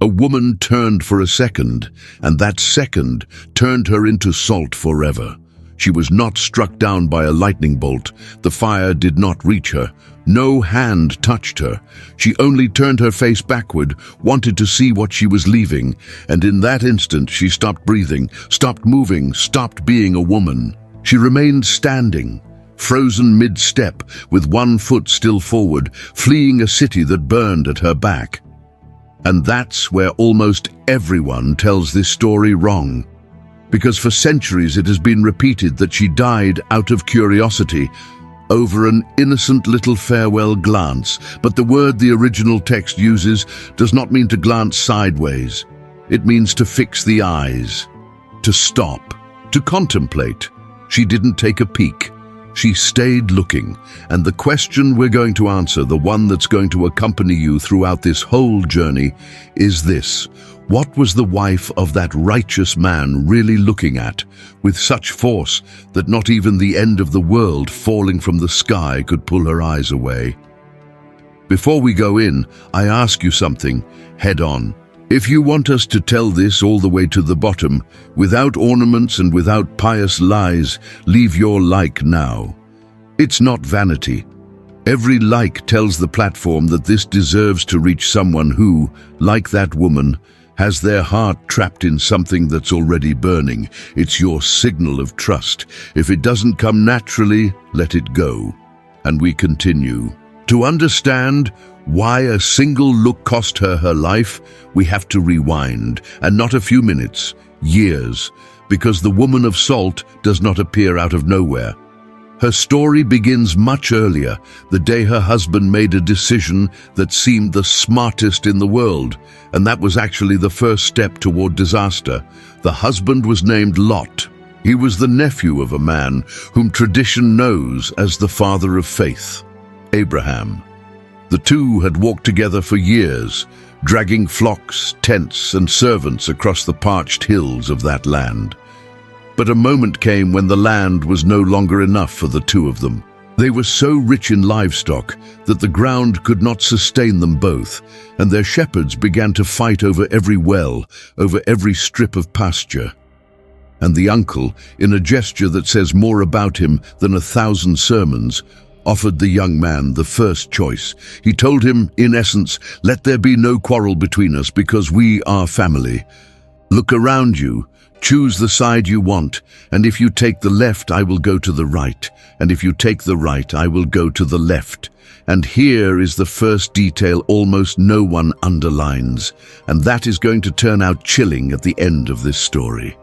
A woman turned for a second, and that second turned her into salt forever. She was not struck down by a lightning bolt. The fire did not reach her. No hand touched her. She only turned her face backward, wanted to see what she was leaving, and in that instant she stopped breathing, stopped moving, stopped being a woman. She remained standing, frozen mid-step, with one foot still forward, fleeing a city that burned at her back. And that's where almost everyone tells this story wrong. Because for centuries it has been repeated that she died out of curiosity, over an innocent little farewell glance. But the word the original text uses does not mean to glance sideways. It means to fix the eyes, to stop, to contemplate. She didn't take a peek. She stayed looking, and the question we're going to answer, the one that's going to accompany you throughout this whole journey, is this. What was the wife of that righteous man really looking at, with such force that not even the end of the world falling from the sky could pull her eyes away? Before we go in, I ask you something, head on. If you want us to tell this all the way to the bottom, without ornaments and without pious lies, leave your like now. It's not vanity. Every like tells the platform that this deserves to reach someone who, like that woman, has their heart trapped in something that's already burning. It's your signal of trust. If it doesn't come naturally, let it go. And we continue. To understand why a single look cost her her life, we have to rewind, and not a few minutes, years, because the woman of salt does not appear out of nowhere. Her story begins much earlier, the day her husband made a decision that seemed the smartest in the world, and that was actually the first step toward disaster. The husband was named Lot. He was the nephew of a man whom tradition knows as the father of faith, Abraham. The two had walked together for years, dragging flocks, tents, and servants across the parched hills of that land. But a moment came when the land was no longer enough for the two of them. They were so rich in livestock that the ground could not sustain them both, and their shepherds began to fight over every well, over every strip of pasture. And the uncle, in a gesture that says more about him than 1,000 sermons, offered the young man the first choice. He told him, in essence, let there be no quarrel between us because we are family. Look around you, choose the side you want, and if you take the left, I will go to the right, and if you take the right, I will go to the left. And here is the first detail almost no one underlines, and that is going to turn out chilling at the end of this story.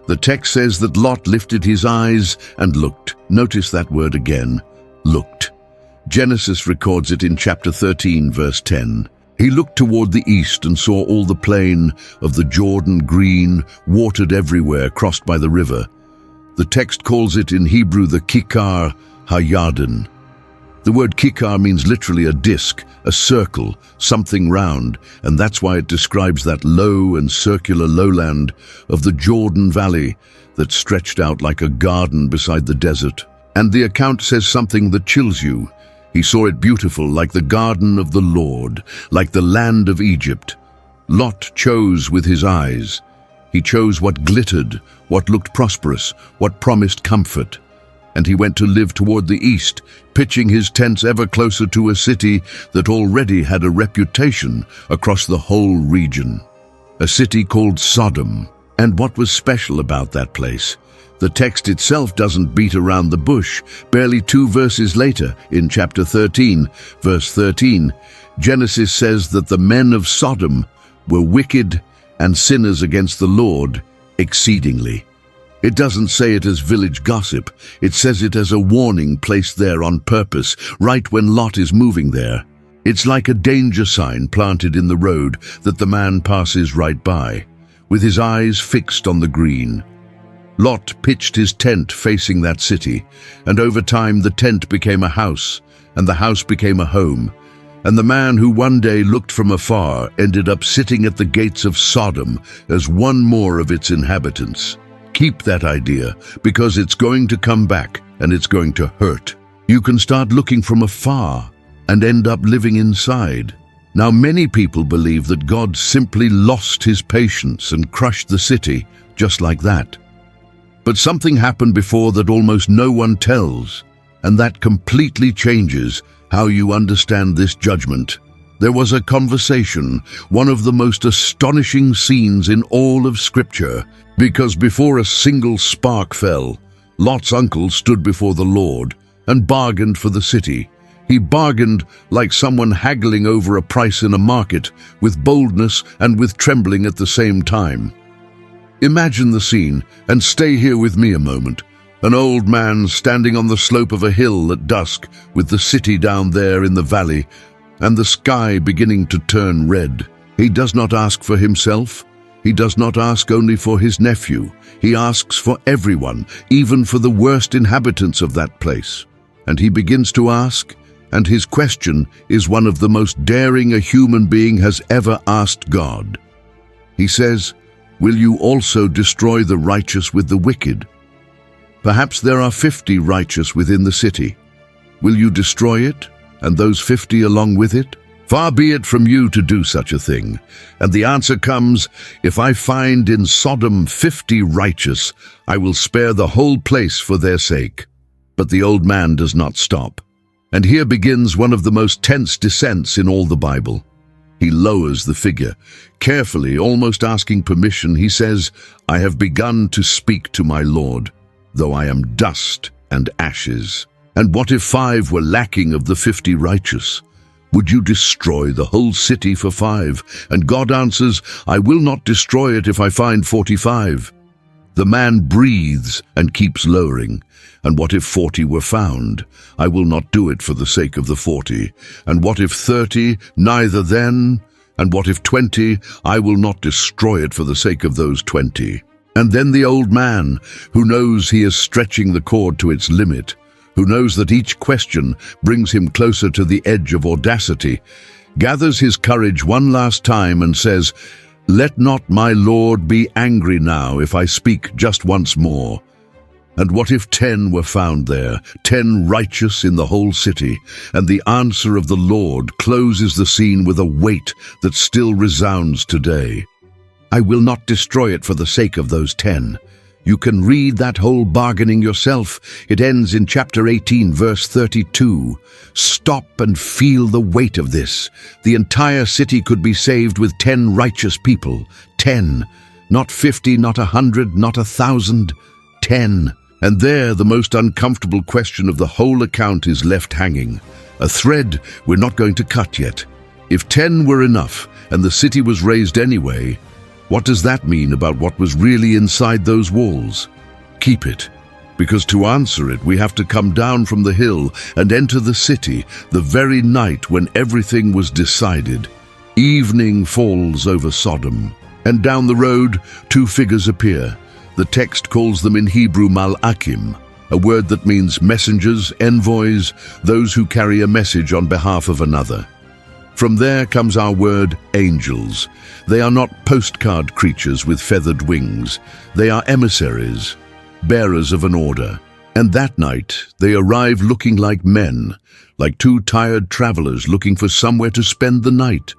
The text says that Lot lifted his eyes and looked. Notice that word again. Looked. Genesis records it in chapter 13, verse 10. He looked toward the east and saw all the plain of the Jordan green, watered everywhere, crossed by the river. The text calls it in Hebrew the Kikar HaYarden. The word Kikar means literally a disc, a circle, something round, and that's why it describes that low and circular lowland of the Jordan Valley that stretched out like a garden beside the desert. And the account says something that chills you. He saw it beautiful, like the garden of the Lord, like the land of Egypt. Lot chose with his eyes. He chose what glittered, what looked prosperous, what promised comfort. And he went to live toward the east, pitching his tents ever closer to a city that already had a reputation across the whole region. A city called Sodom. And what was special about that place? The text itself doesn't beat around the bush. Barely 2 verses later, in chapter 13, verse 13, Genesis says that the men of Sodom were wicked and sinners against the Lord exceedingly. It doesn't say it as village gossip. It says it as a warning placed there on purpose, right when Lot is moving there. It's like a danger sign planted in the road that the man passes right by, with his eyes fixed on the green. Lot pitched his tent facing that city, and over time the tent became a house, and the house became a home. And the man who one day looked from afar ended up sitting at the gates of Sodom as one more of its inhabitants. Keep that idea, because it's going to come back, and it's going to hurt. You can start looking from afar and end up living inside. Now many people believe that God simply lost his patience and crushed the city just like that. But something happened before that almost no one tells, and that completely changes how you understand this judgment. There was a conversation, one of the most astonishing scenes in all of Scripture, because before a single spark fell, Lot's uncle stood before the Lord and bargained for the city. He bargained like someone haggling over a price in a market, with boldness and with trembling at the same time. Imagine the scene and stay here with me a moment. An old man standing on the slope of a hill at dusk, with the city down there in the valley and the sky beginning to turn red. He does not ask for himself. He does not ask only for his nephew. He asks for everyone, even for the worst inhabitants of that place. And he begins to ask, and his question is one of the most daring a human being has ever asked God. He says, "Will you also destroy the righteous with the wicked? Perhaps there are 50 righteous within the city. Will you destroy it, and those 50 along with it? Far be it from you to do such a thing." And the answer comes, "If I find in Sodom 50 righteous, I will spare the whole place for their sake." But the old man does not stop. And here begins one of the most tense descents in all the Bible. He lowers the figure. Carefully, almost asking permission, he says, "I have begun to speak to my Lord, though I am dust and ashes." And what if 5 were lacking of the 50 righteous? Would you destroy the whole city for 5? And God answers, "I will not destroy it if I find 45. The man breathes and keeps lowering. And what if 40 were found? "I will not do it for the sake of the 40. And what if 30? Neither then. And what if 20? "I will not destroy it for the sake of those 20. And then the old man, who knows he is stretching the cord to its limit, who knows that each question brings him closer to the edge of audacity, gathers his courage one last time and says, "Let not my Lord be angry now if I speak just once more." And what if 10 were found there, 10 righteous in the whole city? And the answer of the Lord closes the scene with a weight that still resounds today. "I will not destroy it for the sake of those 10. You can read that whole bargaining yourself. It ends in chapter 18, verse 32. Stop and feel the weight of this. The entire city could be saved with 10 righteous people. 10. Not 50, not 100, not 1,000. 10. And there the most uncomfortable question of the whole account is left hanging. A thread we're not going to cut yet. If 10 were enough, and the city was raised anyway, what does that mean about what was really inside those walls? Keep it, because to answer it we have to come down from the hill and enter the city the very night when everything was decided. Evening falls over Sodom, and down the road 2 figures appear. The text calls them in Hebrew malachim, a word that means messengers, envoys, those who carry a message on behalf of another. From there comes our word angels. They are not postcard creatures with feathered wings. They are emissaries, bearers of an order. And that night they arrive looking like men, like 2 tired travelers looking for somewhere to spend the night.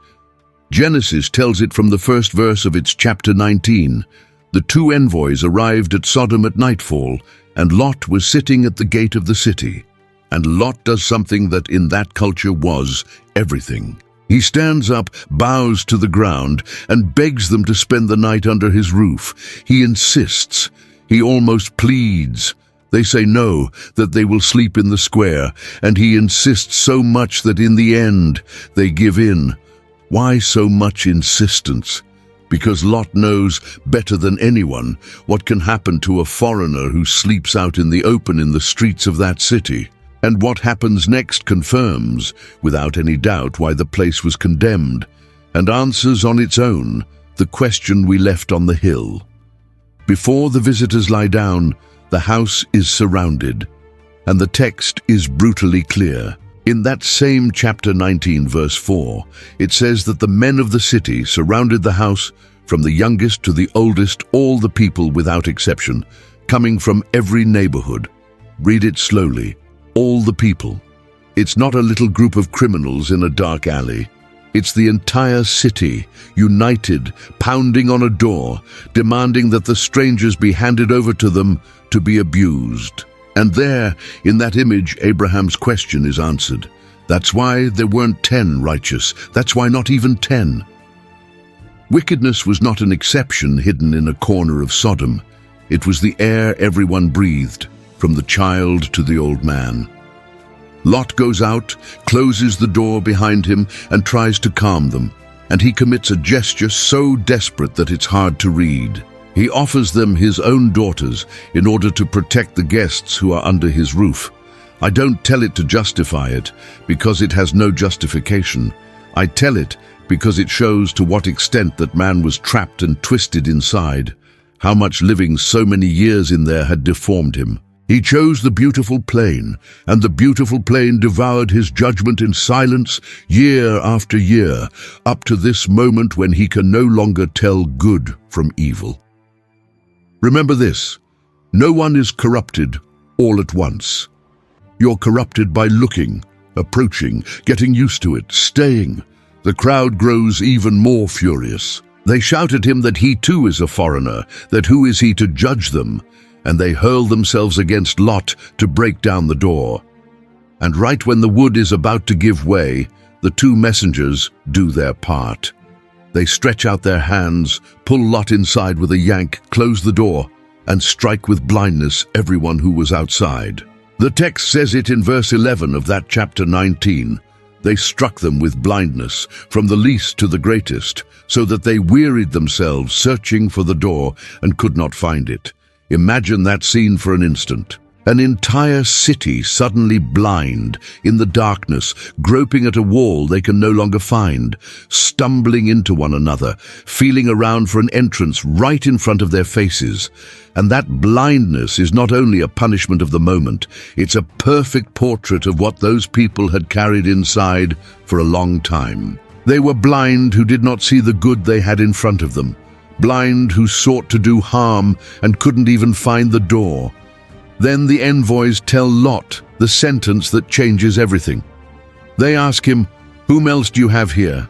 Genesis tells it from the first verse of its chapter 19. The 2 envoys arrived at Sodom at nightfall, and Lot was sitting at the gate of the city. And Lot does something that in that culture was everything. He stands up, bows to the ground, and begs them to spend the night under his roof. He insists. He almost pleads. They say no, that they will sleep in the square, and he insists so much that in the end they give in. Why so much insistence? Because Lot knows better than anyone what can happen to a foreigner who sleeps out in the open in the streets of that city. And what happens next confirms, without any doubt, why the place was condemned, and answers on its own the question we left on the hill. Before the visitors lie down, the house is surrounded, and the text is brutally clear. In that same chapter 19, verse 4, it says that the men of the city surrounded the house, from the youngest to the oldest, all the people without exception, coming from every neighborhood. Read it slowly. All the people. It's not a little group of criminals in a dark alley. It's the entire city, united, pounding on a door, demanding that the strangers be handed over to them to be abused. And there, in that image, Abraham's question is answered. That's why there weren't 10 righteous. That's why not even 10. Wickedness was not an exception hidden in a corner of Sodom. It was the air everyone breathed, from the child to the old man. Lot goes out, closes the door behind him, and tries to calm them. And he commits a gesture so desperate that it's hard to read. He offers them his own daughters in order to protect the guests who are under his roof. I don't tell it to justify it, because it has no justification. I tell it because it shows to what extent that man was trapped and twisted inside, how much living so many years in there had deformed him. He chose the beautiful plain, and the beautiful plain devoured his judgment in silence year after year, up to this moment when he can no longer tell good from evil. Remember this, no one is corrupted all at once. You're corrupted by looking, approaching, getting used to it, staying. The crowd grows even more furious. They shout at him that he too is a foreigner, that who is he to judge them? And they hurl themselves against Lot to break down the door. And right when the wood is about to give way, the two messengers do their part. They stretch out their hands, pull Lot inside with a yank, close the door, and strike with blindness everyone who was outside. The text says it in verse 11 of that chapter 19. They struck them with blindness, from the least to the greatest, so that they wearied themselves searching for the door and could not find it. Imagine that scene for an instant. An entire city suddenly blind, in the darkness, groping at a wall they can no longer find, stumbling into one another, feeling around for an entrance right in front of their faces. And that blindness is not only a punishment of the moment, it's a perfect portrait of what those people had carried inside for a long time. They were blind who did not see the good they had in front of them. Blind who sought to do harm and couldn't even find the door. Then the envoys tell Lot the sentence that changes everything. They ask him, "Whom else do you have here?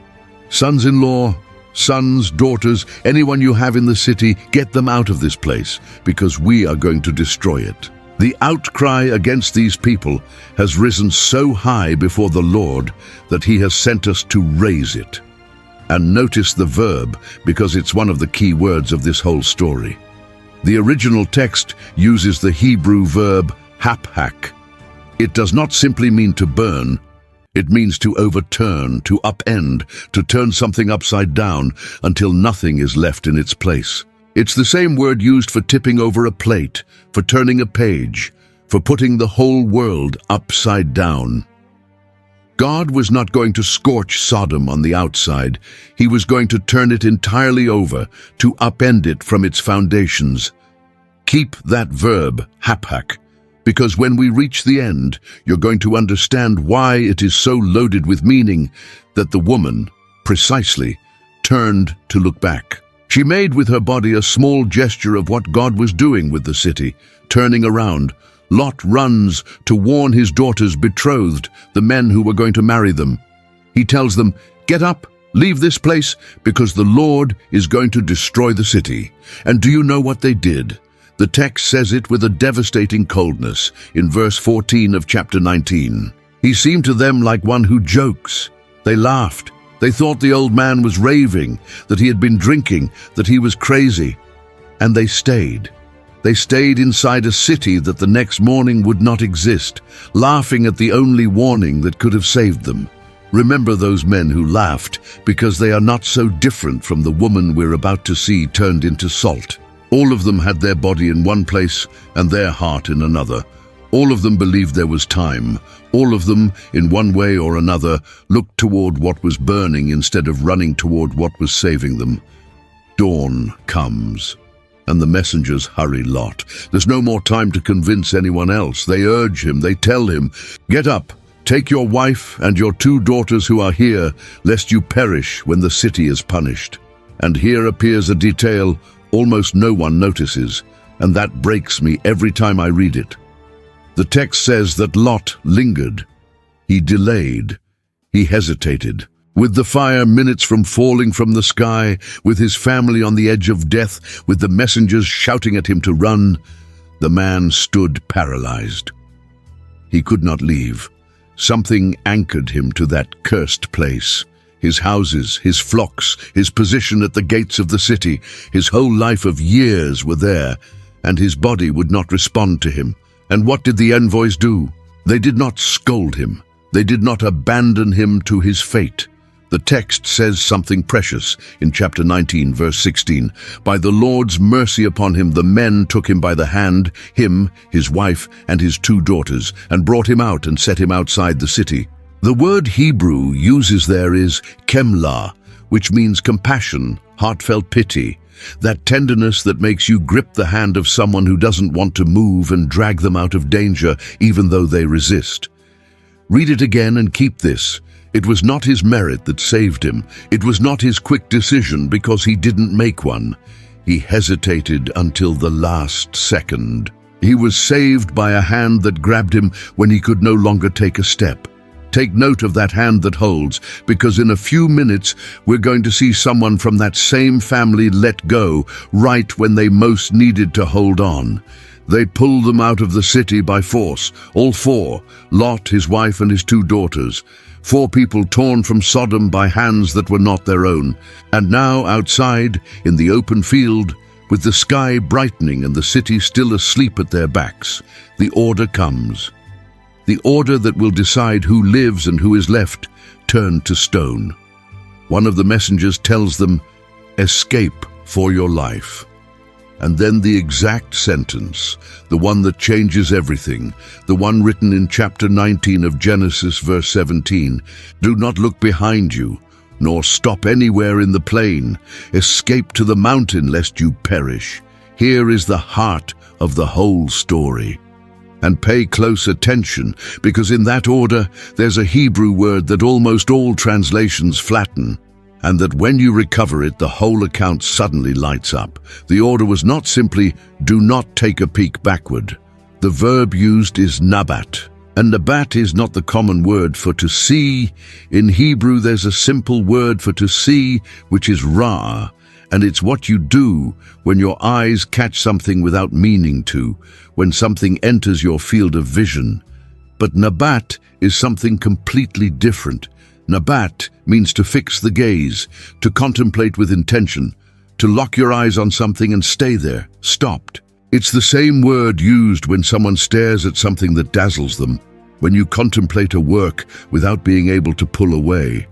Sons-in-law, sons, daughters, anyone you have in the city, get them out of this place, because we are going to destroy it." The outcry against these people has risen so high before the Lord that he has sent us to raise it. And notice the verb, because it's one of the key words of this whole story. The original text uses the Hebrew verb haphak. It does not simply mean to burn. It means to overturn, to upend, to turn something upside down until nothing is left in its place. It's the same word used for tipping over a plate, for turning a page, for putting the whole world upside down. God was not going to scorch Sodom on the outside. He was going to turn it entirely over, to upend it from its foundations. Keep that verb, haphak, because when we reach the end, you're going to understand why it is so loaded with meaning that the woman, precisely, turned to look back. She made with her body a small gesture of what God was doing with the city, turning around. Lot runs to warn his daughters betrothed, the men who were going to marry them. He tells them, "Get up, leave this place, because the Lord is going to destroy the city." And do you know what they did? The text says it with a devastating coldness in verse 14 of chapter 19. He seemed to them like one who jokes. They laughed. They thought the old man was raving, that he had been drinking, that he was crazy. And they stayed. They stayed inside a city that the next morning would not exist, laughing at the only warning that could have saved them. Remember those men who laughed, because they are not so different from the woman we're about to see turned into salt. All of them had their body in one place and their heart in another. All of them believed there was time. All of them, in one way or another, looked toward what was burning instead of running toward what was saving them. Dawn comes, and the messengers hurry Lot. There's no more time to convince anyone else. They urge him, they tell him, "Get up, take your wife and your 2 daughters who are here, lest you perish when the city is punished." And here appears a detail almost no one notices, and that breaks me every time I read it. The text says that Lot lingered. He delayed. He hesitated. With the fire minutes from falling from the sky, with his family on the edge of death, with the messengers shouting at him to run, the man stood paralyzed. He could not leave. Something anchored him to that cursed place. His houses, his flocks, his position at the gates of the city, his whole life of years were there, and his body would not respond to him. And what did the envoys do? They did not scold him. They did not abandon him to his fate. The text says something precious in chapter 19, verse 16. By the Lord's mercy upon him, the men took him by the hand, him, his wife, and his 2 daughters, and brought him out and set him outside the city. The word Hebrew uses there is chemla, which means compassion, heartfelt pity, that tenderness that makes you grip the hand of someone who doesn't want to move and drag them out of danger even though they resist. Read it again and keep this. It was not his merit that saved him. It was not his quick decision because he didn't make one. He hesitated until the last second. He was saved by a hand that grabbed him when he could no longer take a step. Take note of that hand that holds, because in a few minutes we're going to see someone from that same family let go right when they most needed to hold on. They pulled them out of the city by force, all 4, Lot, his wife, and his 2 daughters. 4 people torn from Sodom by hands that were not their own. And now outside, in the open field, with the sky brightening and the city still asleep at their backs, the order comes. The order that will decide who lives and who is left, turned to stone. One of the messengers tells them, "Escape for your life." And then the exact sentence, the one that changes everything, the one written in chapter 19 of Genesis, verse 17. Do not look behind you, nor stop anywhere in the plain. Escape to the mountain lest you perish. Here is the heart of the whole story. And pay close attention, because in that order there's a Hebrew word that almost all translations flatten, and that when you recover it, the whole account suddenly lights up. The order was not simply, do not take a peek backward. The verb used is Nabat, and Nabat is not the common word for to see. In Hebrew, there's a simple word for to see, which is ra, and it's what you do when your eyes catch something without meaning to, when something enters your field of vision. But Nabat is something completely different. Nabat means to fix the gaze, to contemplate with intention, to lock your eyes on something and stay there, stopped. It's the same word used when someone stares at something that dazzles them, when you contemplate a work without being able to pull away,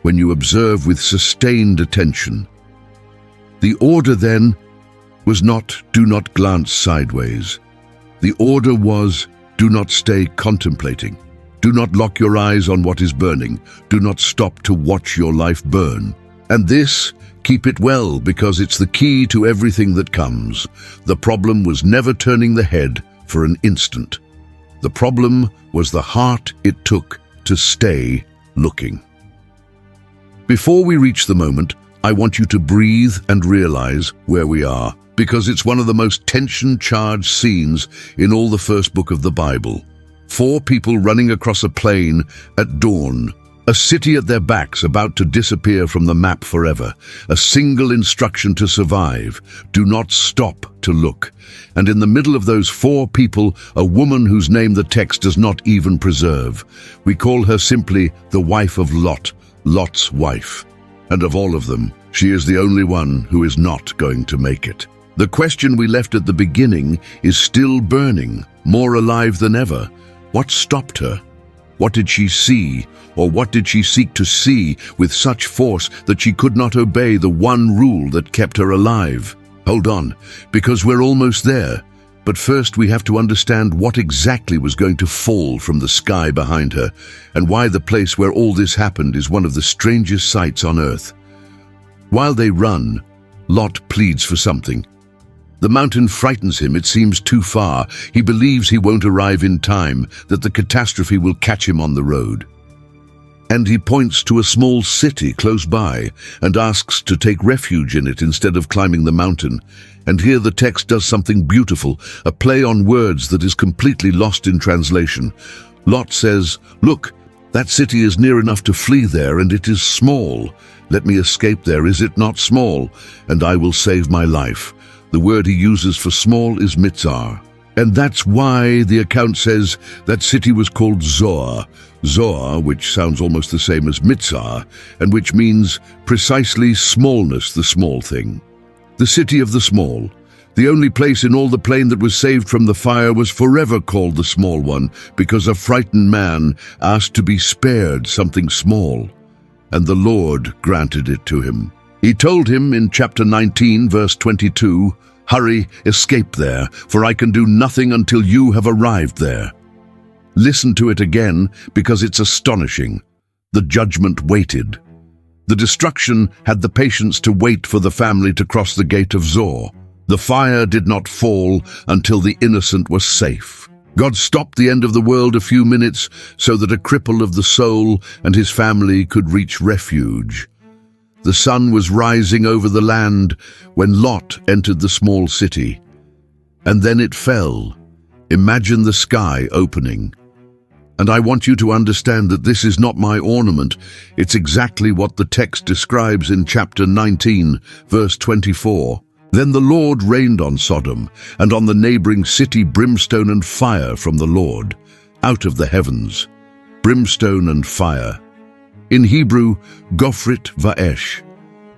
when you observe with sustained attention. The order then was not, do not glance sideways. The order was, do not stay contemplating. Do not lock your eyes on what is burning. Do not stop to watch your life burn. And this, keep it well, because it's the key to everything that comes. The problem was never turning the head for an instant. The problem was the heart it took to stay looking. Before we reach the moment, I want you to breathe and realize where we are, because it's one of the most tension-charged scenes in all the first book of the Bible. 4 people running across a plain at dawn, a city at their backs about to disappear from the map forever. A single instruction to survive: do not stop to look. And in the middle of those 4 people, a woman whose name the text does not even preserve. We call her simply the wife of Lot, Lot's wife. And of all of them, she is the only one who is not going to make it. The question we left at the beginning is still burning, more alive than ever. What stopped her? What did she see, or what did she seek to see with such force that she could not obey the one rule that kept her alive? Hold on, because we're almost there. But first we have to understand what exactly was going to fall from the sky behind her, and why the place where all this happened is one of the strangest sights on earth. While they run, Lot pleads for something. The mountain frightens him. It seems too far. He believes he won't arrive in time, that the catastrophe will catch him on the road. And he points to a small city close by and asks to take refuge in it instead of climbing the mountain. And here the text does something beautiful, a play on words that is completely lost in translation. Lot says, "Look, That city is near enough to flee there, and it is small. Let me escape there, is it not small? And I will save my life. The word he uses for small is mitzar. And that's why the account says that city was called Zoar. Zoar, which sounds almost the same as mitzar, and which means precisely smallness, the small thing. The city of the small. The only place in all the plain that was saved from the fire was forever called the small one, because a frightened man asked to be spared something small, and the Lord granted it to him. He told him in chapter 19, verse 22, "Hurry, escape there, for I can do nothing until you have arrived there." Listen to it again, because it's astonishing. The judgment waited. The destruction had the patience to wait for the family to cross the gate of Zoar. The fire did not fall until the innocent was safe. God stopped the end of the world a few minutes so that a cripple of the soul and his family could reach refuge. The sun was rising over the land when Lot entered the small city. And then it fell. Imagine the sky opening. And I want you to understand that this is not my ornament. It's exactly what the text describes in chapter 19, verse 24. Then the Lord rained on Sodom and on the neighboring city brimstone and fire from the Lord, out of the heavens. Brimstone and fire. In Hebrew, gofrit va'esh.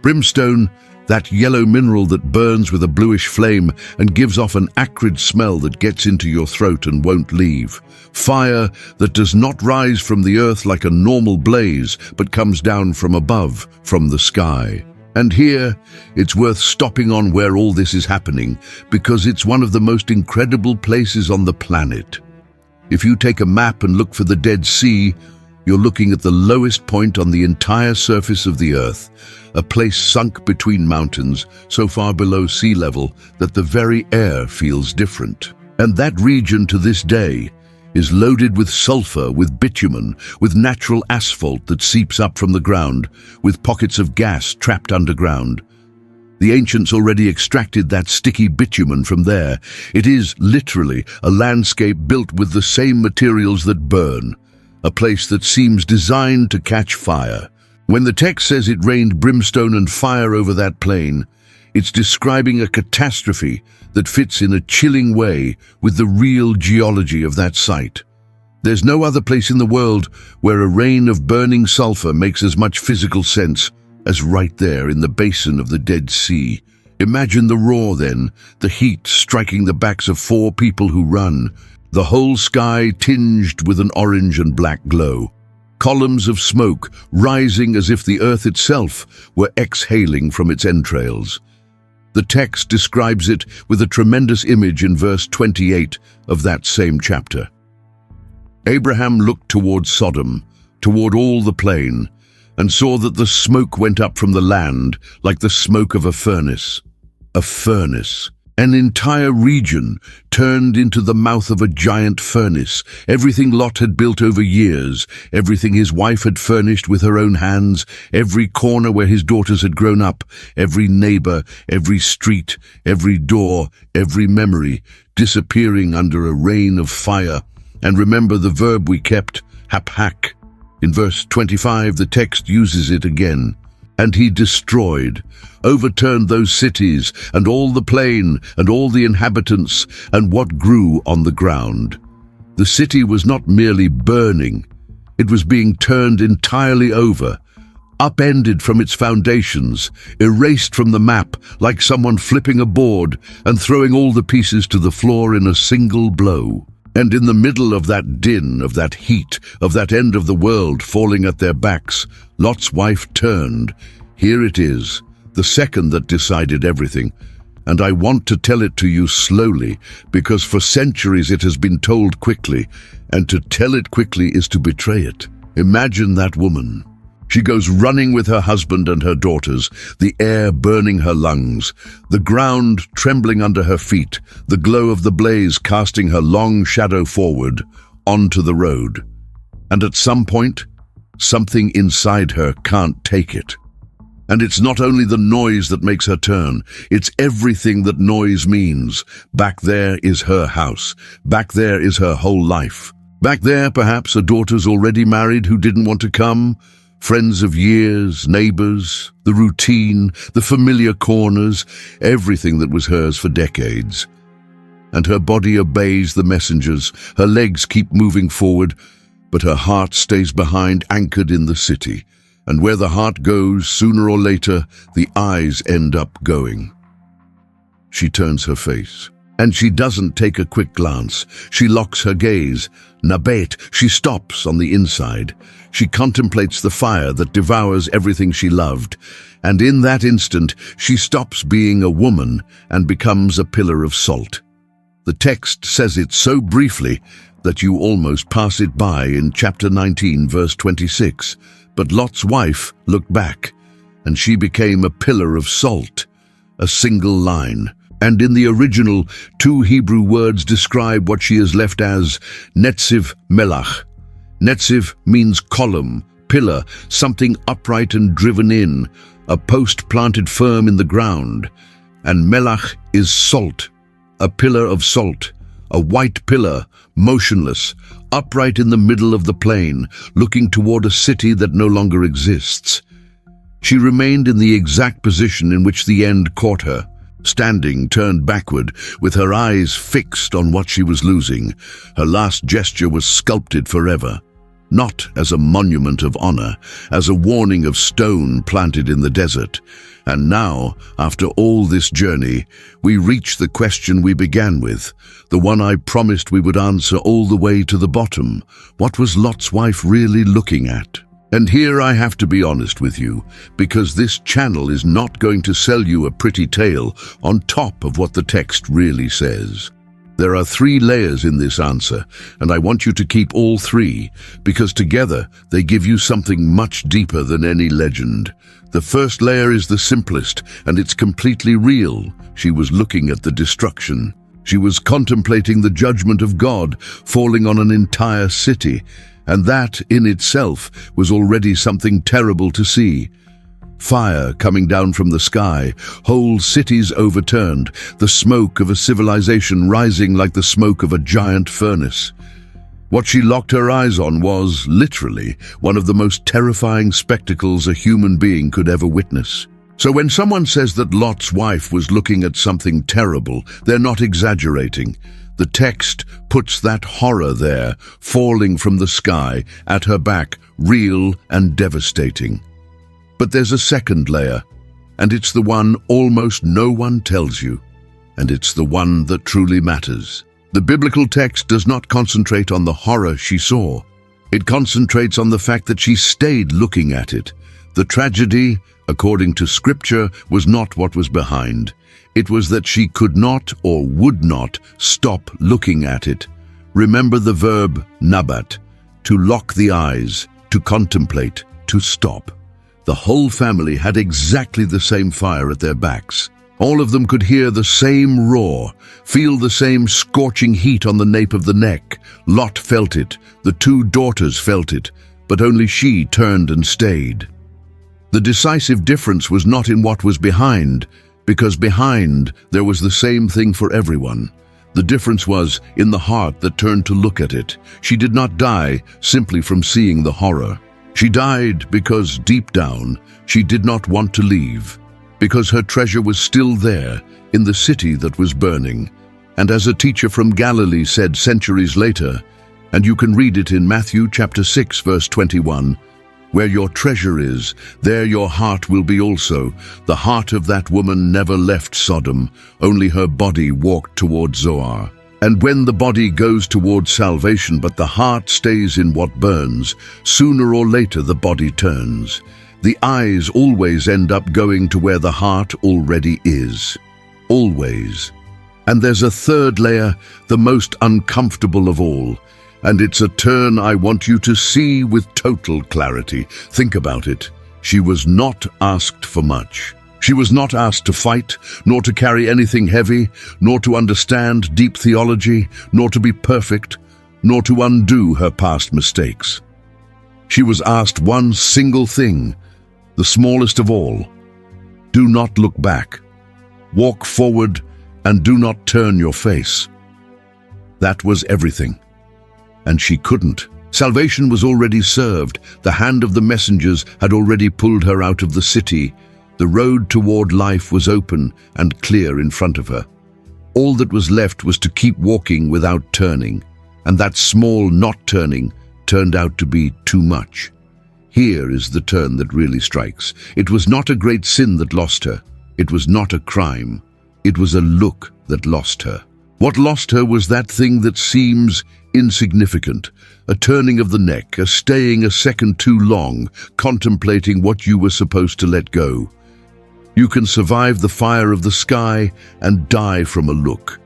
Brimstone, that yellow mineral that burns with a bluish flame and gives off an acrid smell that gets into your throat and won't leave. Fire that does not rise from the earth like a normal blaze, but comes down from above, from the sky. And here, it's worth stopping on where all this is happening, because it's one of the most incredible places on the planet. If you take a map and look for the Dead Sea, you're looking at the lowest point on the entire surface of the earth, a place sunk between mountains, so far below sea level that the very air feels different. And that region to this day is loaded with sulfur, with bitumen, with natural asphalt that seeps up from the ground, with pockets of gas trapped underground. The ancients already extracted that sticky bitumen from there. It is literally a landscape built with the same materials that burn, a place that seems designed to catch fire. When the text says it rained brimstone and fire over that plain, it's describing a catastrophe that fits in a chilling way with the real geology of that site. There's no other place in the world where a rain of burning sulfur makes as much physical sense as right there in the basin of the Dead Sea. Imagine the roar then, the heat striking the backs of 4 people who run, the whole sky tinged with an orange and black glow. Columns of smoke rising as if the earth itself were exhaling from its entrails. The text describes it with a tremendous image in verse 28 of that same chapter. Abraham looked toward Sodom, toward all the plain, and saw that the smoke went up from the land like the smoke of a furnace. A furnace. An entire region turned into the mouth of a giant furnace. Everything Lot had built over years, everything his wife had furnished with her own hands, every corner where his daughters had grown up, every neighbor, every street, every door, every memory, disappearing under a rain of fire. And remember the verb we kept, haphak. In verse 25, the text uses it again. And he destroyed, overturned those cities, and all the plain, and all the inhabitants, and what grew on the ground. The city was not merely burning, it was being turned entirely over, upended from its foundations, erased from the map like someone flipping a board and throwing all the pieces to the floor in a single blow. And in the middle of that din, of that heat, of that end of the world falling at their backs, Lot's wife turned. Here it is, the second that decided everything. And I want to tell it to you slowly, because for centuries it has been told quickly, and to tell it quickly is to betray it. Imagine that woman. She goes running with her husband and her daughters, the air burning her lungs, the ground trembling under her feet, the glow of the blaze casting her long shadow forward onto the road. And at some point, something inside her can't take it. And it's not only the noise that makes her turn, it's everything that noise means. Back there is her house. Back there is her whole life. Back there, perhaps, her daughters already married who didn't want to come, friends of years, neighbors, the routine, the familiar corners, everything that was hers for decades. And her body obeys the messengers, her legs keep moving forward, but her heart stays behind, anchored in the city. And where the heart goes, sooner or later, the eyes end up going. She turns her face. And she doesn't take a quick glance. She locks her gaze. Nabat, she stops on the inside. She contemplates the fire that devours everything she loved. And in that instant, she stops being a woman and becomes a pillar of salt. The text says it so briefly that you almost pass it by in chapter 19, verse 26. But Lot's wife looked back, and she became a pillar of salt, a single line. And in the original, 2 Hebrew words describe what she is left as, netziv melach. Netziv means column, pillar, something upright and driven in, a post planted firm in the ground. And melach is salt, a pillar of salt, a white pillar, motionless, upright in the middle of the plain, looking toward a city that no longer exists. She remained in the exact position in which the end caught her, standing turned backward, with her eyes fixed on what she was losing. Her last gesture was sculpted forever, not as a monument of honor, as a warning of stone planted in the desert. And now, after all this journey, we reach the question we began with, the one I promised we would answer all the way to the bottom. What was Lot's wife really looking at? And here I have to be honest with you, because this channel is not going to sell you a pretty tale on top of what the text really says. There are 3 layers in this answer, and I want you to keep all 3, because together they give you something much deeper than any legend. The first layer is the simplest, and it's completely real. She was looking at the destruction. She was contemplating the judgment of God falling on an entire city, and that in itself was already something terrible to see. Fire coming down from the sky, whole cities overturned, the smoke of a civilization rising like the smoke of a giant furnace. What she locked her eyes on was, literally, one of the most terrifying spectacles a human being could ever witness. So when someone says that Lot's wife was looking at something terrible, they're not exaggerating. The text puts that horror there, falling from the sky, at her back, real and devastating. But there's a second layer, and it's the one almost no one tells you, and it's the one that truly matters. The biblical text does not concentrate on the horror she saw. It concentrates on the fact that she stayed looking at it. The tragedy, according to Scripture, was not what was behind. It was that she could not or would not stop looking at it. Remember the verb Nabat, to lock the eyes, to contemplate, to stop. The whole family had exactly the same fire at their backs. All of them could hear the same roar, feel the same scorching heat on the nape of the neck. Lot felt it, the 2 daughters felt it, but only she turned and stayed. The decisive difference was not in what was behind, because behind there was the same thing for everyone. The difference was in the heart that turned to look at it. She did not die simply from seeing the horror. She died because deep down she did not want to leave, because her treasure was still there in the city that was burning. And as a teacher from Galilee said centuries later, and you can read it in Matthew chapter 6 verse 21, where your treasure is, there your heart will be also. The heart of that woman never left Sodom, only her body walked toward Zoar. And when the body goes towards salvation but the heart stays in what burns, sooner or later the body turns. The eyes always end up going to where the heart already is. Always. And there's a third layer, the most uncomfortable of all. And it's a turn I want you to see with total clarity. Think about it. She was not asked for much. She was not asked to fight, nor to carry anything heavy, nor to understand deep theology, nor to be perfect, nor to undo her past mistakes. She was asked one single thing, the smallest of all. Do not look back. Walk forward and do not turn your face. That was everything. And she couldn't. Salvation was already served. The hand of the messengers had already pulled her out of the city. The road toward life was open and clear in front of her. All that was left was to keep walking without turning, and that small not turning turned out to be too much. Here is the turn that really strikes. It was not a great sin that lost her. It was not a crime. It was a look that lost her. What lost her was that thing that seems insignificant, a turning of the neck, a staying a second too long, contemplating what you were supposed to let go. You can survive the fire of the sky and die from a look.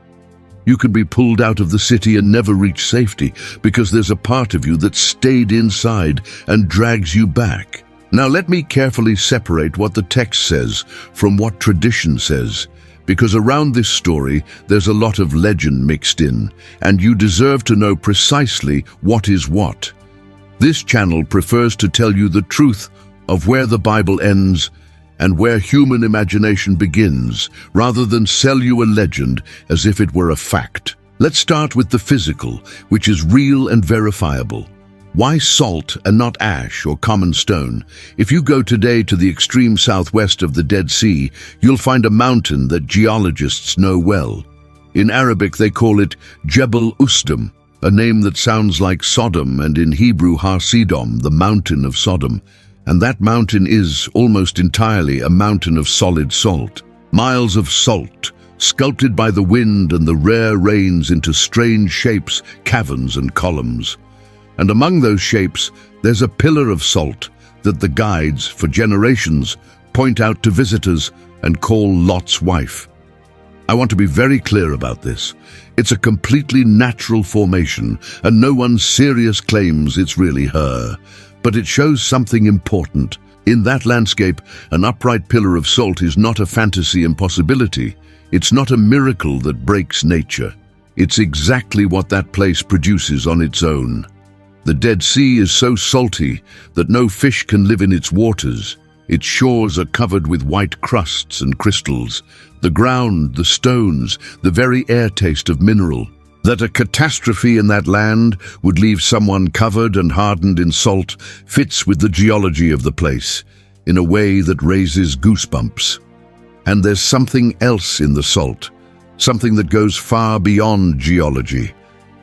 You can be pulled out of the city and never reach safety because there's a part of you that stayed inside and drags you back. Now let me carefully separate what the text says from what tradition says, because around this story there's a lot of legend mixed in, and you deserve to know precisely what is what. This channel prefers to tell you the truth of where the Bible ends and where human imagination begins, rather than sell you a legend as if it were a fact. Let's start with the physical, which is real and verifiable. Why salt and not ash or common stone? If you go today to the extreme southwest of the Dead Sea, you'll find a mountain that geologists know well. In Arabic they call it Jebel Ustam, a name that sounds like Sodom, and in Hebrew Har Sidom, the mountain of Sodom. And that mountain is, almost entirely, a mountain of solid salt. Miles of salt, sculpted by the wind and the rare rains into strange shapes, caverns and columns. And among those shapes, there's a pillar of salt that the guides, for generations, point out to visitors and call Lot's wife. I want to be very clear about this. It's a completely natural formation, and no one serious claims it's really her. But it shows something important. In that landscape, an upright pillar of salt is not a fantasy impossibility. It's not a miracle that breaks nature. It's exactly what that place produces on its own. The Dead Sea is so salty that no fish can live in its waters. Its shores are covered with white crusts and crystals. The ground, the stones, the very air taste of mineral. That a catastrophe in that land would leave someone covered and hardened in salt fits with the geology of the place in a way that raises goosebumps. And there's something else in the salt, something that goes far beyond geology,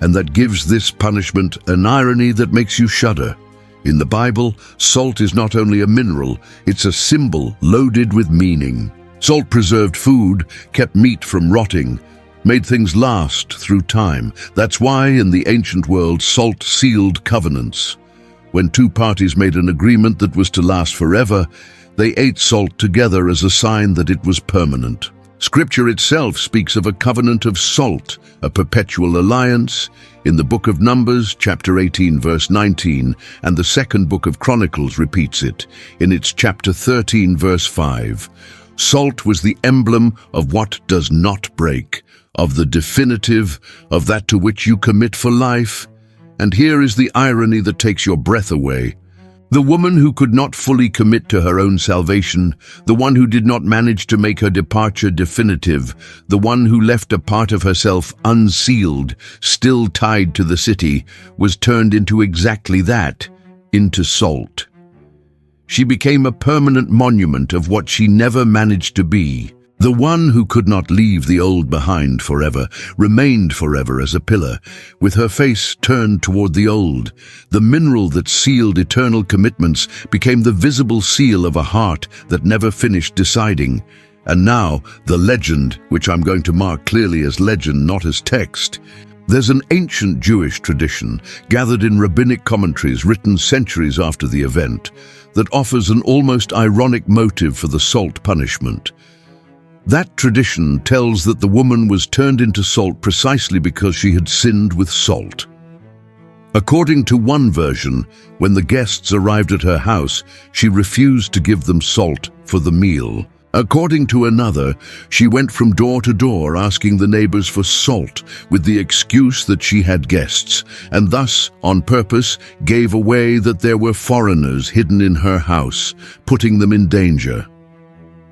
and that gives this punishment an irony that makes you shudder. In the Bible, salt is not only a mineral, it's a symbol loaded with meaning. Salt preserved food, kept meat from rotting, made things last through time. That's why, in the ancient world, salt sealed covenants. When two parties made an agreement that was to last forever, they ate salt together as a sign that it was permanent. Scripture itself speaks of a covenant of salt, a perpetual alliance, in the book of Numbers, chapter 18, verse 19, and the second book of Chronicles repeats it, in its chapter 13, verse 5. Salt was the emblem of what does not break, of the definitive, of that to which you commit for life. And here is the irony that takes your breath away. The woman who could not fully commit to her own salvation, the one who did not manage to make her departure definitive, the one who left a part of herself unsealed, still tied to the city, was turned into exactly that, into salt. She became a permanent monument of what she never managed to be. The one who could not leave the old behind forever, remained forever as a pillar, with her face turned toward the old. The mineral that sealed eternal commitments became the visible seal of a heart that never finished deciding. And now, the legend, which I'm going to mark clearly as legend, not as text. There's an ancient Jewish tradition, gathered in rabbinic commentaries written centuries after the event, that offers an almost ironic motive for the salt punishment. That tradition tells that the woman was turned into salt precisely because she had sinned with salt. According to one version, when the guests arrived at her house, she refused to give them salt for the meal. According to another, she went from door to door asking the neighbors for salt with the excuse that she had guests, and thus, on purpose, gave away that there were foreigners hidden in her house, putting them in danger.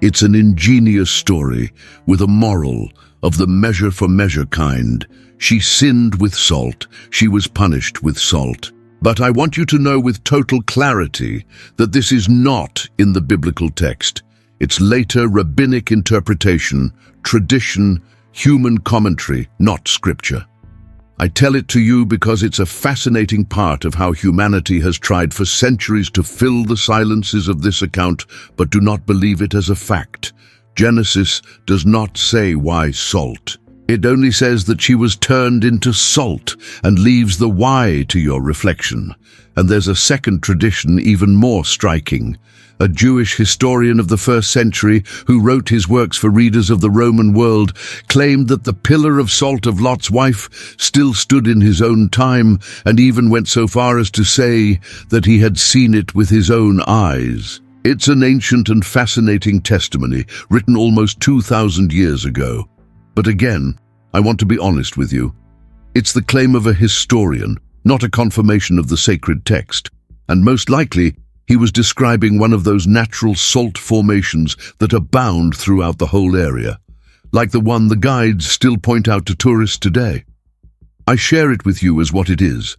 It's an ingenious story with a moral of the measure for measure kind. She sinned with salt, she was punished with salt. But I want you to know with total clarity that this is not in the biblical text. It's later rabbinic interpretation, tradition, human commentary, not scripture. I tell it to you because it's a fascinating part of how humanity has tried for centuries to fill the silences of this account, but do not believe it as a fact. Genesis does not say why salt. It only says that she was turned into salt and leaves the why to your reflection. And there's a second tradition even more striking. A Jewish historian of the 1st century who wrote his works for readers of the Roman world claimed that the pillar of salt of Lot's wife still stood in his own time, and even went so far as to say that he had seen it with his own eyes. It's an ancient and fascinating testimony written almost 2,000 years ago. But again, I want to be honest with you. It's the claim of a historian, not a confirmation of the sacred text. And most likely, he was describing one of those natural salt formations that abound throughout the whole area, like the one the guides still point out to tourists today. I share it with you as what it is.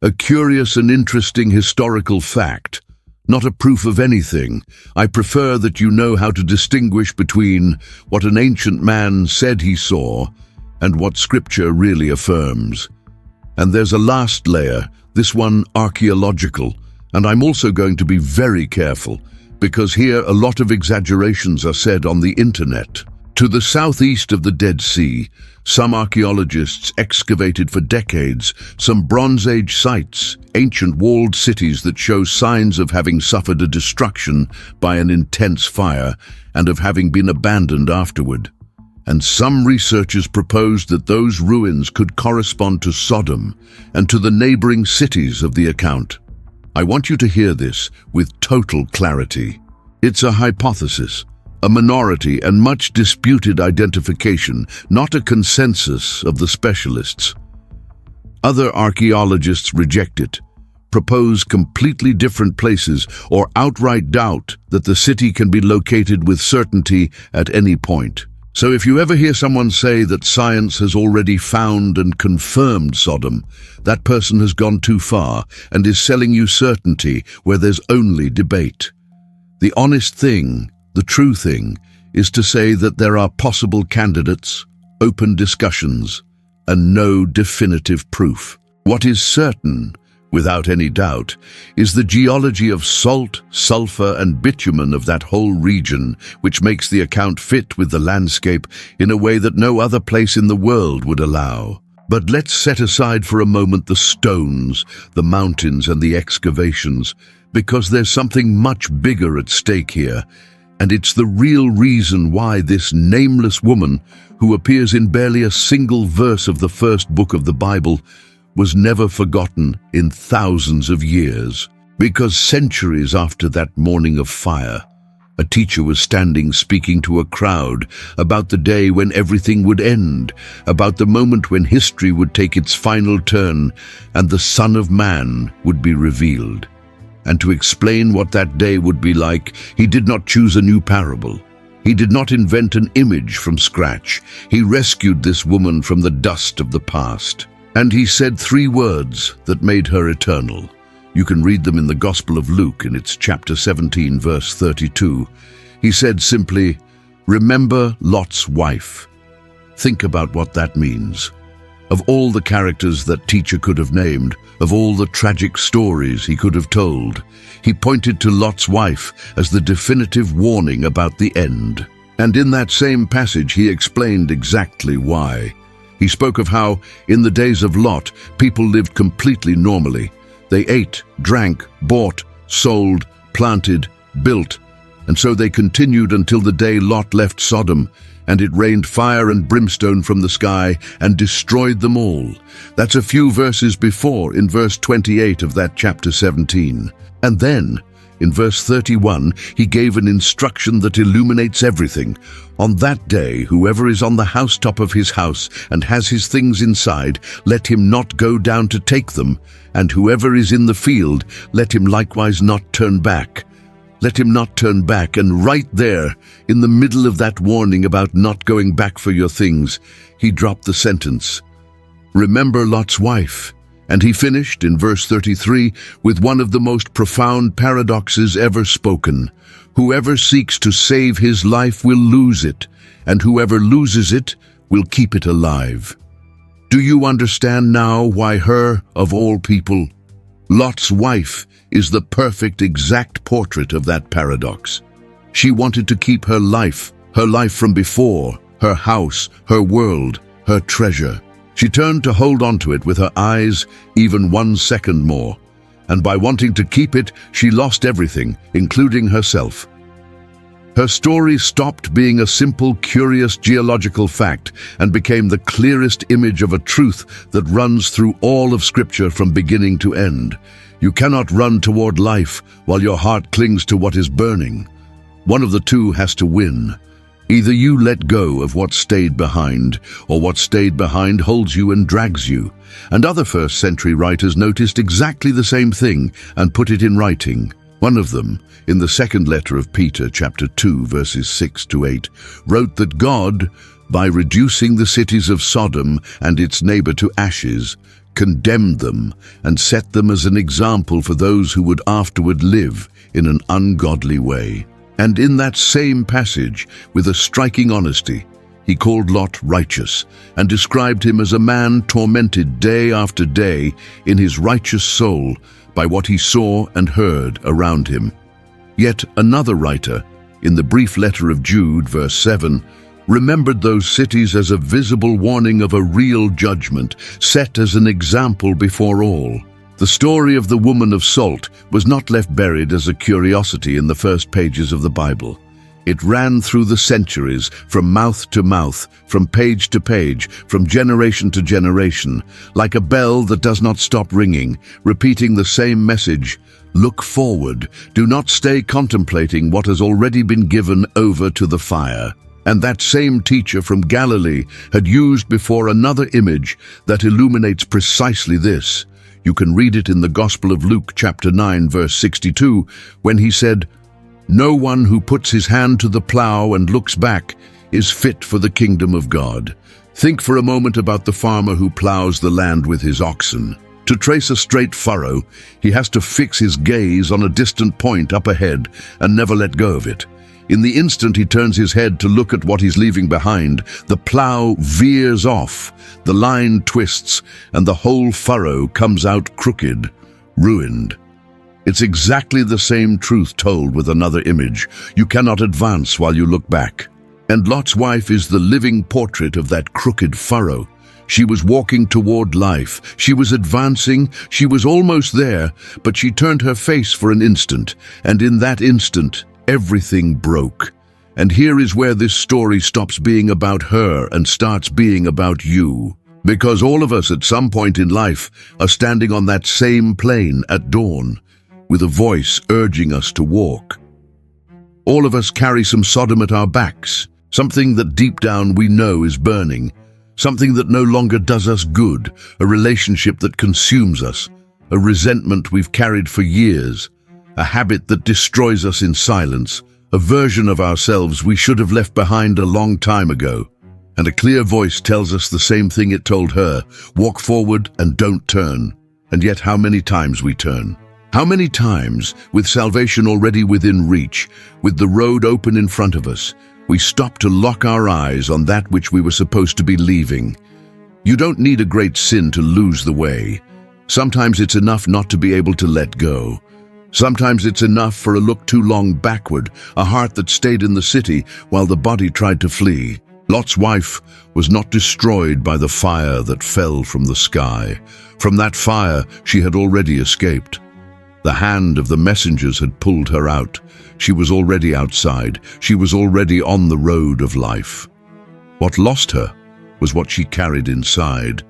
A curious and interesting historical fact, not a proof of anything. I prefer that you know how to distinguish between what an ancient man said he saw and what scripture really affirms. And there's a last layer, this one archaeological, and I'm also going to be very careful because here a lot of exaggerations are said on the internet. To the southeast of the Dead Sea, some archaeologists excavated for decades some Bronze Age sites, ancient walled cities that show signs of having suffered a destruction by an intense fire and of having been abandoned afterward. And some researchers proposed that those ruins could correspond to Sodom and to the neighboring cities of the account. I want you to hear this with total clarity. It's a hypothesis, a minority and much disputed identification, not a consensus of the specialists. Other archaeologists reject it, propose completely different places, or outright doubt that the city can be located with certainty at any point. So if you ever hear someone say that science has already found and confirmed Sodom, that person has gone too far and is selling you certainty where there's only debate. The honest thing, the true thing, is to say that there are possible candidates, open discussions, and no definitive proof. What is certain, without any doubt, is the geology of salt, sulfur, and bitumen of that whole region, which makes the account fit with the landscape in a way that no other place in the world would allow. But let's set aside for a moment the stones, the mountains, and the excavations, because there's something much bigger at stake here. And it's the real reason why this nameless woman, who appears in barely a single verse of the first book of the Bible, was never forgotten in thousands of years. Because centuries after that morning of fire, a teacher was standing speaking to a crowd about the day when everything would end, about the moment when history would take its final turn and the Son of Man would be revealed. And to explain what that day would be like, he did not choose a new parable. He did not invent an image from scratch. He rescued this woman from the dust of the past. And he said 3 words that made her eternal. You can read them in the Gospel of Luke in its chapter 17, verse 32. He said simply, "Remember Lot's wife." Think about what that means. Of all the characters that teacher could have named, of all the tragic stories he could have told, he pointed to Lot's wife as the definitive warning about the end. And in that same passage he explained exactly why. He spoke of how, in the days of Lot, people lived completely normally. They ate, drank, bought, sold, planted, built, and so they continued until the day Lot left Sodom, and it rained fire and brimstone from the sky and destroyed them all. That's a few verses before, in verse 28 of that chapter 17. And then, in verse 31, he gave an instruction that illuminates everything. On that day, whoever is on the housetop of his house and has his things inside, let him not go down to take them, and whoever is in the field, let him likewise not turn back. Let him not turn back. And right there, in the middle of that warning about not going back for your things, he dropped the sentence, "Remember Lot's wife." And he finished in verse 33 with one of the most profound paradoxes ever spoken. Whoever seeks to save his life will lose it, and whoever loses it will keep it alive. Do you understand now why her, of all people, Lot's wife, is the perfect exact portrait of that paradox? She wanted to keep her life from before, her house, her world, her treasure. She turned to hold on to it with her eyes even 1 second more, and by wanting to keep it, she lost everything, including herself. Her story stopped being a simple, curious geological fact and became the clearest image of a truth that runs through all of Scripture from beginning to end. You cannot run toward life while your heart clings to what is burning. One of the two has to win. Either you let go of what stayed behind, or what stayed behind holds you and drags you. And other first-century writers noticed exactly the same thing and put it in writing. One of them, in the second letter of Peter, chapter 2, verses 6 to 8, wrote that God, by reducing the cities of Sodom and its neighbor to ashes, condemned them and set them as an example for those who would afterward live in an ungodly way. And in that same passage, with a striking honesty, he called Lot righteous and described him as a man tormented day after day in his righteous soul by what he saw and heard around him. Yet another writer, in the brief letter of Jude, verse 7, remembered those cities as a visible warning of a real judgment, set as an example before all. The story of the woman of salt was not left buried as a curiosity in the first pages of the Bible. It ran through the centuries, from mouth to mouth, from page to page, from generation to generation, like a bell that does not stop ringing, repeating the same message: look forward, do not stay contemplating what has already been given over to the fire. And that same teacher from Galilee had used before another image that illuminates precisely this. You can read it in the Gospel of Luke, chapter 9, verse 62, when he said, "No one who puts his hand to the plow and looks back is fit for the kingdom of God." Think for a moment about the farmer who plows the land with his oxen. To trace a straight furrow, he has to fix his gaze on a distant point up ahead and never let go of it. In the instant he turns his head to look at what he's leaving behind, the plow veers off, the line twists, and the whole furrow comes out crooked, ruined. It's exactly the same truth told with another image. You cannot advance while you look back. And Lot's wife is the living portrait of that crooked furrow. She was walking toward life. She was advancing. She was almost there, but she turned her face for an instant, and in that instant, everything broke. And here is where this story stops being about her and starts being about you. Because all of us at some point in life are standing on that same plane at dawn, with a voice urging us to walk. All of us carry some Sodom at our backs, something that deep down we know is burning, something that no longer does us good, a relationship that consumes us, a resentment we've carried for years, a habit that destroys us in silence, a version of ourselves we should have left behind a long time ago. And a clear voice tells us the same thing it told her: walk forward and don't turn. And yet how many times we turn? How many times, with salvation already within reach, with the road open in front of us, we stop to lock our eyes on that which we were supposed to be leaving? You don't need a great sin to lose the way. Sometimes it's enough not to be able to let go. Sometimes it's enough for a look too long backward, a heart that stayed in the city while the body tried to flee. Lot's wife was not destroyed by the fire that fell from the sky. From that fire she had already escaped. The hand of the messengers had pulled her out. She was already outside. She was already on the road of life. What lost her was what she carried inside,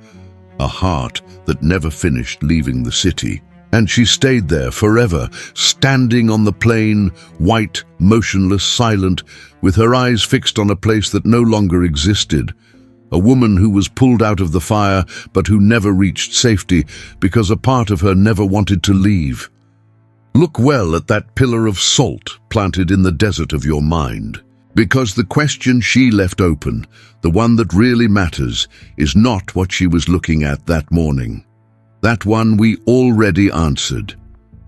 a heart that never finished leaving the city. And she stayed there forever, standing on the plain, white, motionless, silent, with her eyes fixed on a place that no longer existed. A woman who was pulled out of the fire, but who never reached safety because a part of her never wanted to leave. Look well at that pillar of salt planted in the desert of your mind, because the question she left open, the one that really matters, is not what she was looking at that morning. That one we already answered.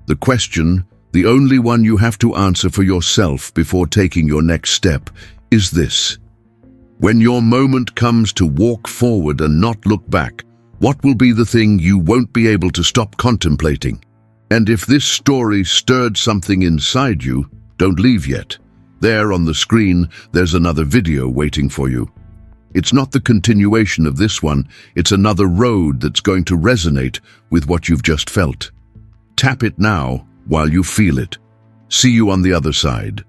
The question, the only one you have to answer for yourself before taking your next step, is this. When your moment comes to walk forward and not look back, what will be the thing you won't be able to stop contemplating? And if this story stirred something inside you, don't leave yet. There on the screen, there's another video waiting for you. It's not the continuation of this one, it's another road that's going to resonate with what you've just felt. Tap it now while you feel it. See you on the other side.